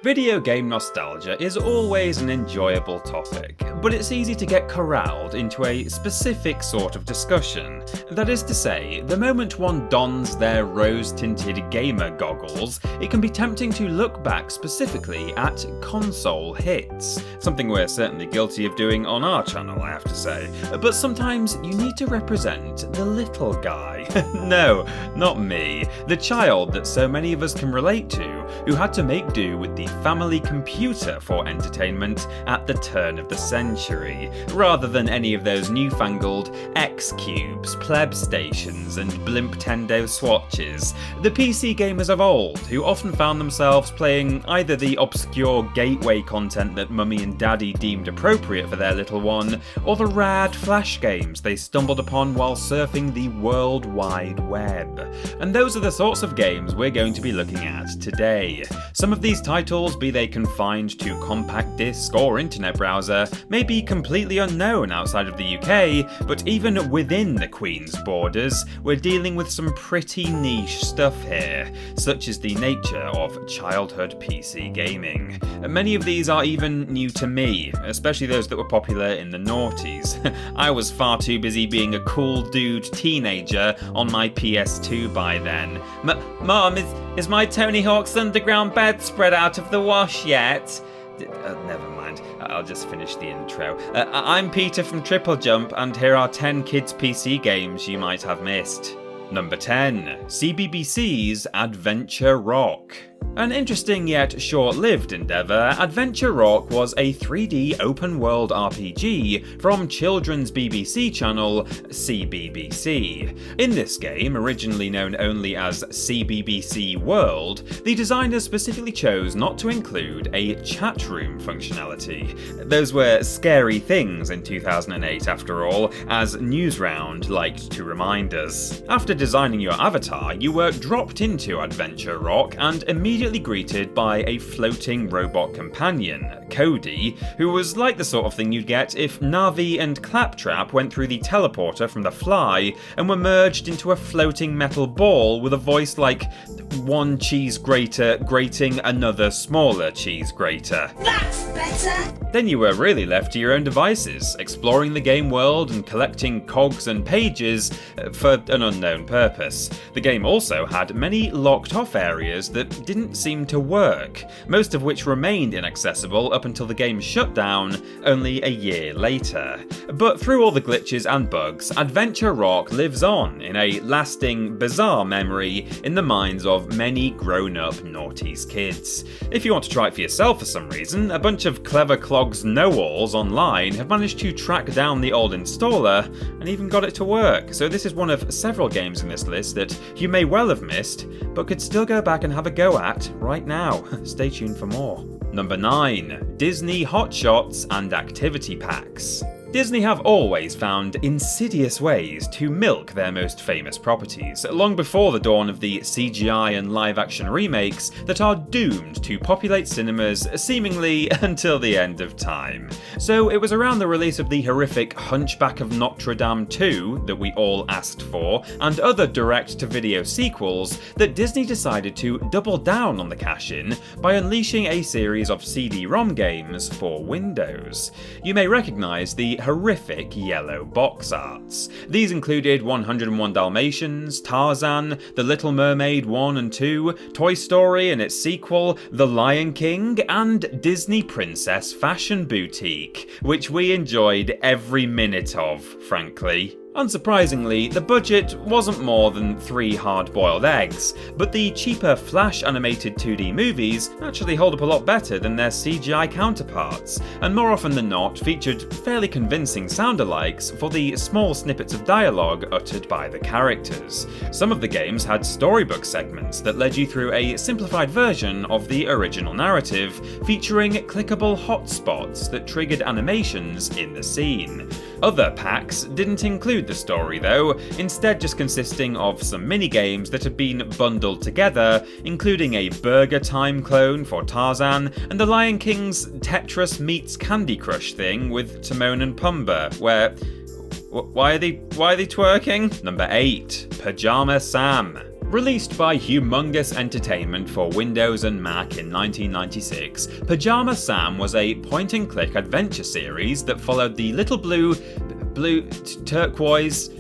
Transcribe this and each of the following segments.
Video game nostalgia is always an enjoyable topic, but it's easy to get corralled into a specific sort of discussion. That is to say, the moment one dons their rose-tinted gamer goggles, it can be tempting to look back specifically at console hits. Something we're certainly guilty of doing on our channel, I have to say. But sometimes you need to represent the little guy. No, not me. The child that so many of us can relate to, who had to make do with the family computer for entertainment at the turn of the century, rather than any of those newfangled X-Cubes, pleb stations and Blimptendo swatches. The PC gamers of old, who often found themselves playing either the obscure gateway content that mummy and daddy deemed appropriate for their little one, or the rad flash games they stumbled upon while surfing the World Wide Web. And those are the sorts of games we're going to be looking at today. Some of these titles, be they confined to compact disc or internet browser, may be completely unknown outside of the UK, but even within the Queen's borders, we're dealing with some pretty niche stuff here, such is the nature of childhood PC gaming. Many of these are even new to me, especially those that were popular in the noughties. I was far too busy being a cool dude teenager on my PS2 by then. Mom, is my Tony Hawk's Underground bed spread out of the wash yet? Never mind, I'll just finish the intro. I'm Peter from TripleJump, and here are 10 kids' PC games you might have missed. Number 10. CBBC's Adventure Rock. An interesting yet short-lived endeavour, Adventure Rock was a 3D open-world RPG from children's BBC channel CBBC. In this game, originally known only as CBBC World, the designers specifically chose not to include a chat room functionality. Those were scary things in 2008 after all, as Newsround liked to remind us. After designing your avatar, you were dropped into Adventure Rock and immediately greeted by a floating robot companion, Cody, who was like the sort of thing you'd get if Navi and Claptrap went through the teleporter from The Fly and were merged into a floating metal ball with a voice like one cheese grater grating another smaller cheese grater. That's better! Then you were really left to your own devices, exploring the game world and collecting cogs and pages for an unknown purpose. The game also had many locked-off areas that didn't seem to work, most of which remained inaccessible up until the game shut down only a year later. But through all the glitches and bugs, Adventure Rock lives on in a lasting, bizarre memory in the minds of many grown-up noughties kids. If you want to try it for yourself for some reason, a bunch of clever clogs know-alls online have managed to track down the old installer and even got it to work, so this is one of several games in this list that you may well have missed, but could still go back and have a go at right now. Stay tuned for more. Number 9. Disney Hot Shots and Activity Packs. Disney have always found insidious ways to milk their most famous properties, long before the dawn of the CGI and live-action remakes that are doomed to populate cinemas seemingly until the end of time. So it was around the release of the horrific Hunchback of Notre Dame 2 that we all asked for, and other direct-to-video sequels, that Disney decided to double down on the cash-in by unleashing a series of CD-ROM games for Windows. You may recognise the horrific yellow box arts. These included 101 Dalmatians, Tarzan, The Little Mermaid 1 and 2, Toy Story and its sequel, The Lion King, and Disney Princess Fashion Boutique, which we enjoyed every minute of, frankly. Unsurprisingly, the budget wasn't more than 3 hard-boiled eggs, but the cheaper Flash-animated 2D movies actually hold up a lot better than their CGI counterparts, and more often than not featured fairly convincing sound-alikes for the small snippets of dialogue uttered by the characters. Some of the games had storybook segments that led you through a simplified version of the original narrative, featuring clickable hotspots that triggered animations in the scene. Other packs didn't include the story though, instead just consisting of some minigames that had been bundled together, including a Burger Time clone for Tarzan, and the Lion King's Tetris meets Candy Crush thing with Timon and Pumbaa, where... Why are they twerking? Number 8. PAJAMA Sam. Released by Humongous Entertainment for Windows and Mac in 1996, PAJAMA Sam was a point-and-click adventure series that followed the little blue turquoise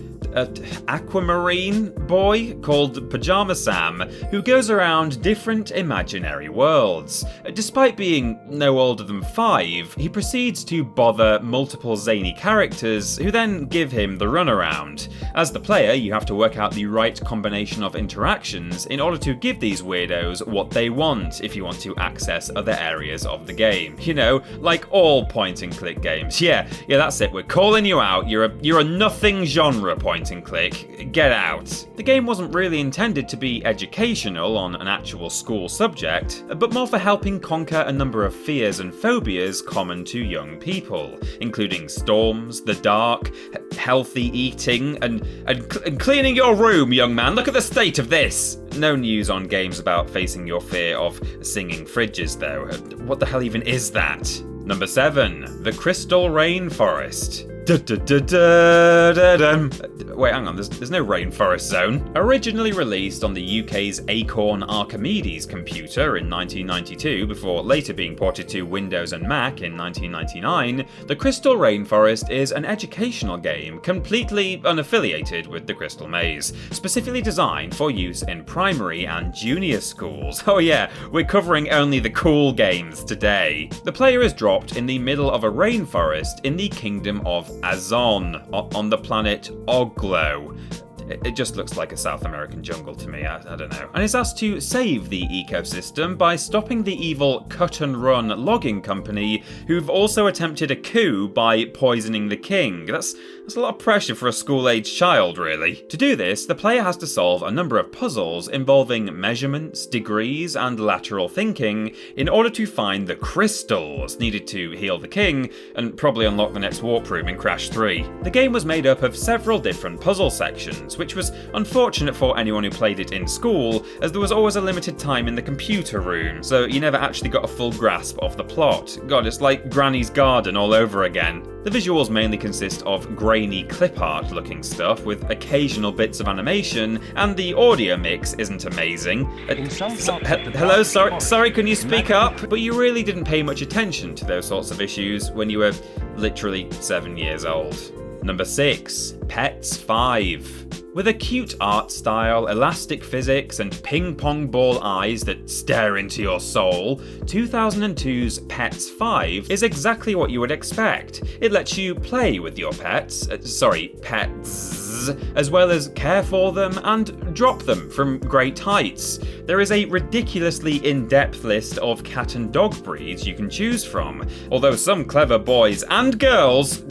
aquamarine boy called PAJAMA Sam, who goes around different imaginary worlds. Despite being no older than 5, he proceeds to bother multiple zany characters who then give him the runaround. As the player, you have to work out the right combination of interactions in order to give these weirdos what they want if you want to access other areas of the game. You know, like all point-and-click games. Yeah, that's it. We're calling you out. You're a nothing genre point and click, get out. The game wasn't really intended to be educational on an actual school subject, but more for helping conquer a number of fears and phobias common to young people, including storms, the dark, healthy eating, and cleaning your room, young man. Look at the state of this! No news on games about facing your fear of singing fridges, though. What the hell even is that? Number 7. The Crystal Rainforest. Wait, hang on, there's no Rainforest Zone. Originally released on the UK's Acorn Archimedes computer in 1992, before later being ported to Windows and Mac in 1999, The Crystal Rainforest is an educational game completely unaffiliated with the Crystal Maze, specifically designed for use in primary and junior schools. Oh yeah, we're covering only the cool games today. The player is dropped in the middle of a rainforest in the kingdom of Azon, on the planet Oglo. It just looks like a South American jungle to me, I don't know. And is asked to save the ecosystem by stopping the evil Cut and Run logging company, who've also attempted a coup by poisoning the king. That's a lot of pressure for a school-aged child, really. To do this, the player has to solve a number of puzzles involving measurements, degrees, and lateral thinking in order to find the crystals needed to heal the king and probably unlock the next warp room in Crash 3. The game was made up of several different puzzle sections, which was unfortunate for anyone who played it in school, as there was always a limited time in the computer room, so you never actually got a full grasp of the plot. God, it's like Granny's Garden all over again. The visuals mainly consist of grainy clip art looking stuff with occasional bits of animation, and the audio mix isn't amazing. Hello, sorry, can you speak up? But you really didn't pay much attention to those sorts of issues when you were literally 7 years old. Number 6. Pets 5. With a cute art style, elastic physics, and ping-pong ball eyes that stare into your soul, 2002's Pets 5 is exactly what you would expect. It lets you play with your pets, as well as care for them and drop them from great heights. There is a ridiculously in-depth list of cat and dog breeds you can choose from, although some clever boys and girls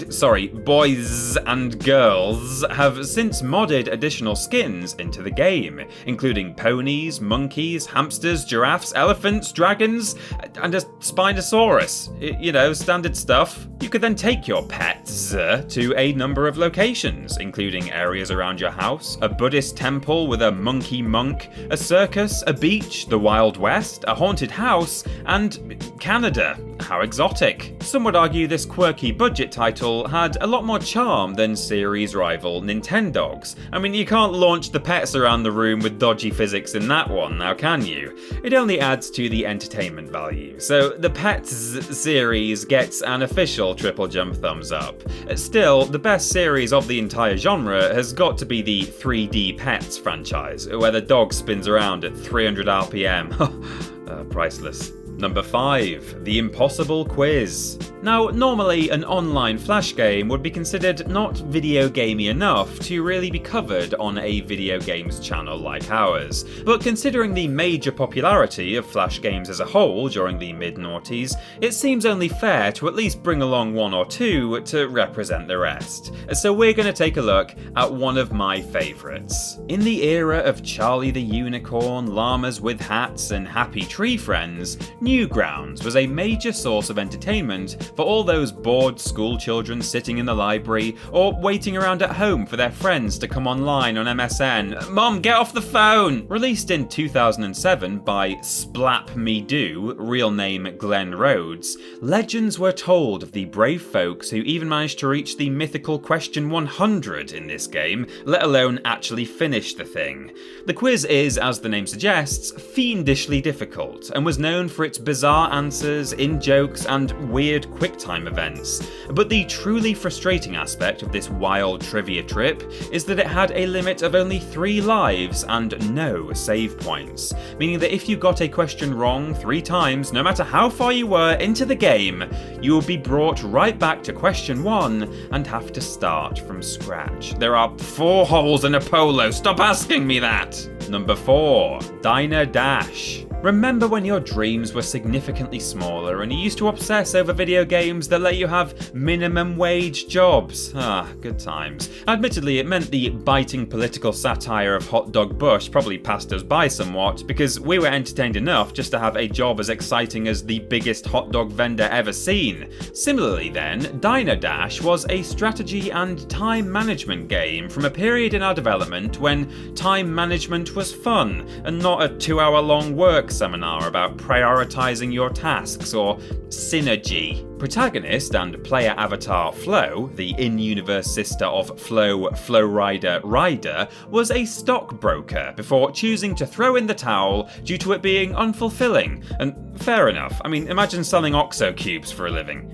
have since modded additional skins into the game, including ponies, monkeys, hamsters, giraffes, elephants, dragons, and a Spinosaurus. You know, standard stuff. You could then take your pets to a number of locations, including areas around your house, a Buddhist temple with a monkey monk, a circus, a beach, the Wild West, a haunted house, and Canada. How exotic. Some would argue this quirky budget title had a lot more charm than series rival Nintendogs. I mean, you can't launch the pets around the room with dodgy physics in that one, now can you? It only adds to the entertainment value, so the Pets series gets an official TripleJump thumbs up. Still, the best series of the entire genre has got to be the 3D Pets franchise, where the dog spins around at 300 RPM. Priceless. Number 5. The Impossible Quiz. Now, normally an online flash game would be considered not video gamey enough to really be covered on a video games channel like ours, but considering the major popularity of flash games as a whole during the mid-noughties, it seems only fair to at least bring along one or two to represent the rest. So we're going to take a look at one of my favourites. In the era of Charlie the Unicorn, llamas with hats, and happy tree friends, Newgrounds was a major source of entertainment for all those bored school children sitting in the library or waiting around at home for their friends to come online on MSN. Mom, get off the phone! Released in 2007 by Splap Me Do, real name Glenn Rhodes, legends were told of the brave folks who even managed to reach the mythical question 100 in this game, let alone actually finish the thing. The quiz is, as the name suggests, fiendishly difficult, and was known for its bizarre answers, in-jokes, and weird QuickTime events. But the truly frustrating aspect of this wild trivia trip is that it had a limit of only 3 lives and no save points, meaning that if you got a question wrong 3 times, no matter how far you were into the game, you will be brought right back to question 1 and have to start from scratch. There are 4 holes in a polo, stop asking me that! Number 4. Diner Dash. Remember when your dreams were significantly smaller and you used to obsess over video games that let you have minimum wage jobs? Good times. Admittedly, it meant the biting political satire of Hot Dog Bush probably passed us by somewhat, because we were entertained enough just to have a job as exciting as the biggest hot dog vendor ever seen. Similarly then, Diner Dash was a strategy and time management game from a period in our development when time management was fun and not a 2-hour-long work seminar about prioritizing your tasks or synergy. Protagonist and player avatar Flo, the in-universe sister of Flo, Flowrider, Ryder, was a stockbroker before choosing to throw in the towel due to it being unfulfilling. And fair enough. I mean, imagine selling OXO cubes for a living.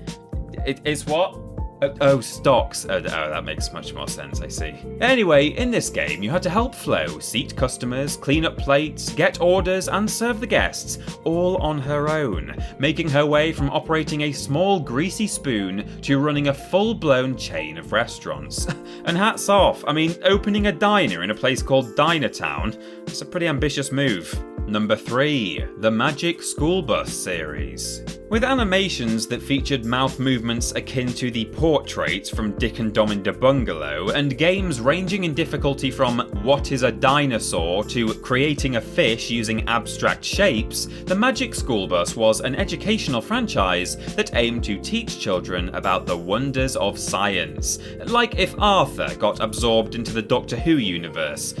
It's what? Stocks. Oh, that makes much more sense, I see. Anyway, in this game, you had to help Flo seat customers, clean up plates, get orders, and serve the guests, all on her own, making her way from operating a small greasy spoon to running a full-blown chain of restaurants. And hats off, I mean, opening a diner in a place called Dinertown, it's a pretty ambitious move. Number 3. The Magic School Bus series. With animations that featured mouth movements akin to the portraits from Dick and Dom in the Bungalow, and games ranging in difficulty from what is a dinosaur to creating a fish using abstract shapes, the Magic School Bus was an educational franchise that aimed to teach children about the wonders of science, like if Arthur got absorbed into the Doctor Who universe.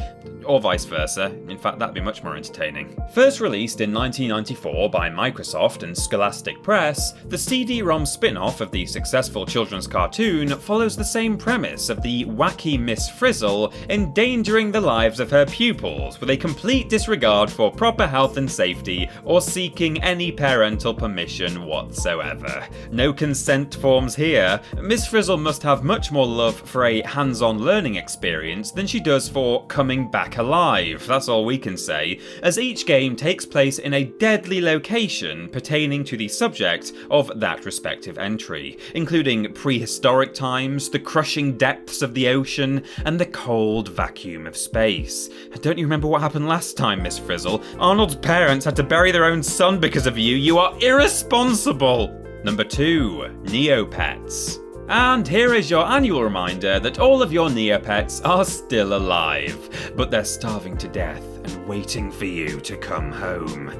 Or vice versa. In fact, that'd be much more entertaining. First released in 1994 by Microsoft and Scholastic Press, the CD-ROM spin-off of the successful children's cartoon follows the same premise of the wacky Miss Frizzle endangering the lives of her pupils with a complete disregard for proper health and safety or seeking any parental permission whatsoever. No consent forms here. Miss Frizzle must have much more love for a hands-on learning experience than she does for coming back alive, that's all we can say, as each game takes place in a deadly location pertaining to the subject of that respective entry, including prehistoric times, the crushing depths of the ocean, and the cold vacuum of space. Don't you remember what happened last time, Miss Frizzle? Arnold's parents had to bury their own son because of you. You are irresponsible! Number 2. Neopets. And here is your annual reminder that all of your Neopets are still alive, but they're starving to death and waiting for you to come home.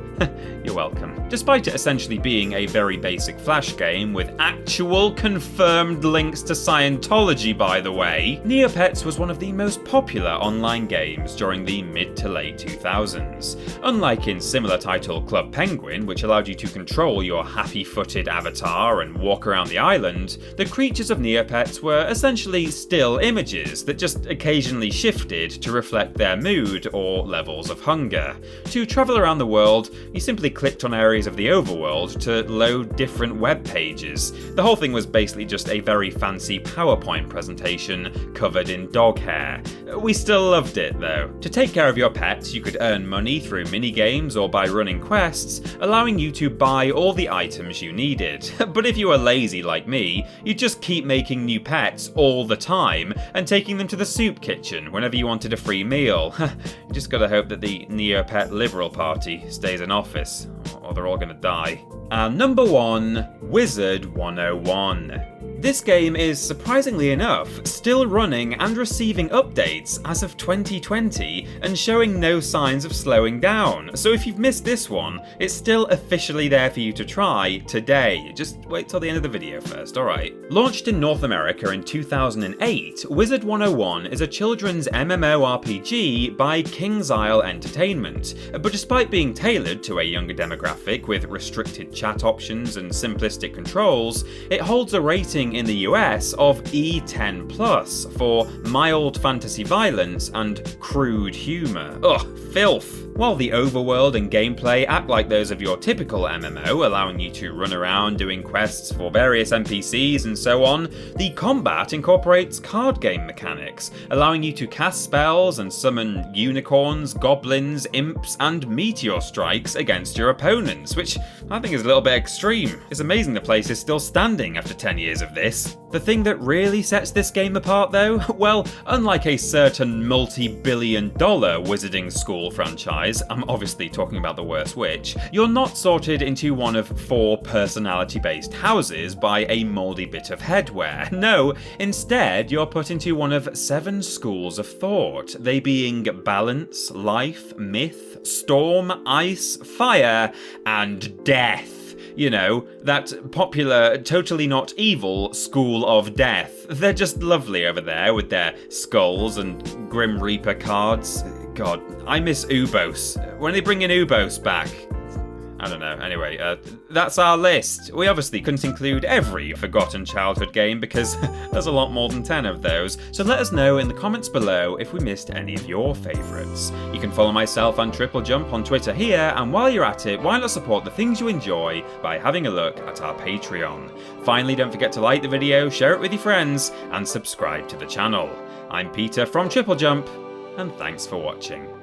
You're welcome. Despite it essentially being a very basic Flash game with actual confirmed links to Scientology, by the way, Neopets was one of the most popular online games during the mid to late 2000s. Unlike in similar title Club Penguin, which allowed you to control your happy-footed avatar and walk around the island, the creatures of Neopets were essentially still images that just occasionally shifted to reflect their mood or levels of hunger. To travel around the world, you simply clicked on areas of the overworld to load different web pages. The whole thing was basically just a very fancy PowerPoint presentation covered in dog hair. We still loved it though. To take care of your pets, you could earn money through mini-games or by running quests, allowing you to buy all the items you needed. But if you were lazy like me, you'd just keep making new pets all the time and taking them to the soup kitchen whenever you wanted a free meal. You just gotta hope that the Neopet Liberal Party stays in office, or they're all gonna die. And number 1, Wizard 101. This game is, surprisingly enough, still running and receiving updates as of 2020 and showing no signs of slowing down, so if you've missed this one, it's still officially there for you to try today. Just wait till the end of the video first, alright. Launched in North America in 2008, Wizard 101 is a children's MMORPG by King's Isle Entertainment, but despite being tailored to a younger demographic with restricted chat options and simplistic controls, it holds a rating in the US of E10+, for mild fantasy violence and crude humour. Ugh, filth. While the overworld and gameplay act like those of your typical MMO, allowing you to run around doing quests for various NPCs and so on, the combat incorporates card game mechanics, allowing you to cast spells and summon unicorns, goblins, imps, and meteor strikes against your opponents, which I think is a little bit extreme. It's amazing the place is still standing after 10 years of this. The thing that really sets this game apart though? Well, unlike a certain multi-billion-dollar wizarding school franchise, I'm obviously talking about the worst witch, you're not sorted into one of 4 personality-based houses by a mouldy bit of headwear. No, instead you're put into one of 7 schools of thought, they being balance, life, myth, storm, ice, fire, and death. You know, that popular, totally not evil school of death. They're just lovely over there with their skulls and Grim Reaper cards. God, I miss Ubos. When are they bringing Ubos back? I don't know. Anyway, that's our list. We obviously couldn't include every forgotten childhood game because there's a lot more than 10 of those, so let us know in the comments below if we missed any of your favourites. You can follow myself and TripleJump on Twitter here, and while you're at it, why not support the things you enjoy by having a look at our Patreon. Finally, don't forget to like the video, share it with your friends, and subscribe to the channel. I'm Peter from TripleJump, and thanks for watching.